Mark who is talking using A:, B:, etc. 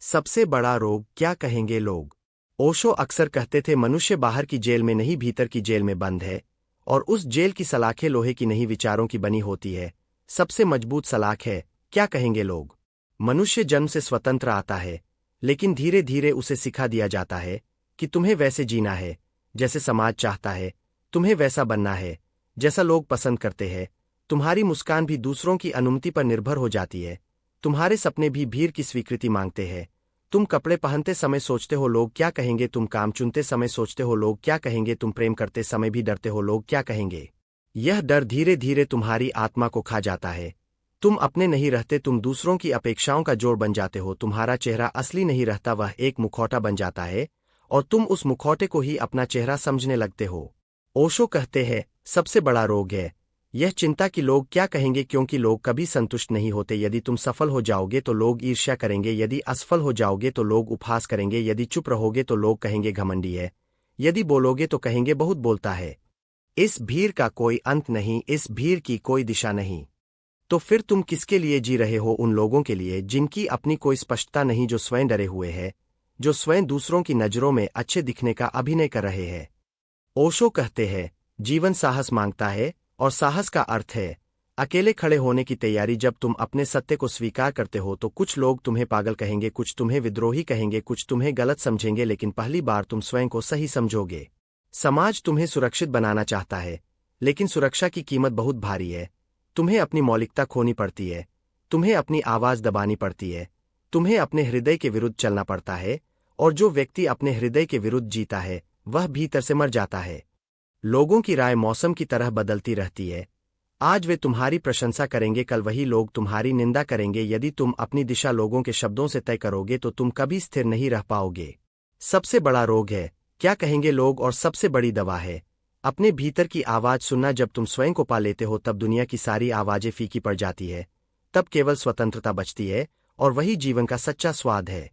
A: सबसे बड़ा रोग क्या कहेंगे लोग। ओशो अक्सर कहते थे मनुष्य बाहर की जेल में नहीं भीतर की जेल में बंद है, और उस जेल की सलाखें लोहे की नहीं विचारों की बनी होती है। सबसे मजबूत सलाख है क्या कहेंगे लोग। मनुष्य जन्म से स्वतंत्र आता है, लेकिन धीरे धीरे उसे सिखा दिया जाता है कि तुम्हें वैसे जीना है जैसे समाज चाहता है, तुम्हें वैसा बनना है जैसा लोग पसंद करते हैं। तुम्हारी मुस्कान भी दूसरों की अनुमति पर निर्भर हो जाती है, तुम्हारे सपने भी भीड़ की स्वीकृति मांगते हैं। तुम कपड़े पहनते समय सोचते हो लोग क्या कहेंगे, तुम काम चुनते समय सोचते हो लोग क्या कहेंगे, तुम प्रेम करते समय भी डरते हो लोग क्या कहेंगे। यह डर धीरे धीरे तुम्हारी आत्मा को खा जाता है। तुम अपने नहीं रहते, तुम दूसरों की अपेक्षाओं का जोड़ बन जाते हो। तुम्हारा चेहरा असली नहीं रहता, वह एक मुखौटा बन जाता है, और तुम उस मुखौटे को ही अपना चेहरा समझने लगते हो। ओशो कहते हैं सबसे बड़ा रोग है यह चिंता कि लोग क्या कहेंगे, क्योंकि लोग कभी संतुष्ट नहीं होते। यदि तुम सफल हो जाओगे तो लोग ईर्ष्या करेंगे, यदि असफल हो जाओगे तो लोग उपहास करेंगे, यदि चुप रहोगे तो लोग कहेंगे घमंडी है, यदि बोलोगे तो कहेंगे बहुत बोलता है। इस भीड़ का कोई अंत नहीं, इस भीड़ की कोई दिशा नहीं। तो फिर तुम किसके लिए जी रहे हो? उन लोगों के लिए जिनकी अपनी कोई स्पष्टता नहीं, जो स्वयं डरे हुए हैं, जो स्वयं दूसरों की नजरों में अच्छे दिखने का अभिनय कर रहे हैं। ओशो कहते हैं जीवन साहस मांगता है, और साहस का अर्थ है अकेले खड़े होने की तैयारी। जब तुम अपने सत्य को स्वीकार करते हो तो कुछ लोग तुम्हें पागल कहेंगे, कुछ तुम्हें विद्रोही कहेंगे, कुछ तुम्हें गलत समझेंगे, लेकिन पहली बार तुम स्वयं को सही समझोगे। समाज तुम्हें सुरक्षित बनाना चाहता है, लेकिन सुरक्षा की कीमत बहुत भारी है। तुम्हें अपनी मौलिकता खोनी पड़ती है, तुम्हें अपनी आवाज दबानी पड़ती है, तुम्हें अपने हृदय के विरुद्ध चलना पड़ता है, और जो व्यक्ति अपने हृदय के विरुद्ध जीता है वह भीतर से मर जाता है। लोगों की राय मौसम की तरह बदलती रहती है, आज वे तुम्हारी प्रशंसा करेंगे, कल वही लोग तुम्हारी निंदा करेंगे। यदि तुम अपनी दिशा लोगों के शब्दों से तय करोगे तो तुम कभी स्थिर नहीं रह पाओगे। सबसे बड़ा रोग है क्या कहेंगे लोग, और सबसे बड़ी दवा है अपने भीतर की आवाज सुनना। जब तुम स्वयं को पा लेते हो तब दुनिया की सारी आवाजें फीकी पड़ जाती है, तब केवल स्वतंत्रता बचती है, और वही जीवन का सच्चा स्वाद है।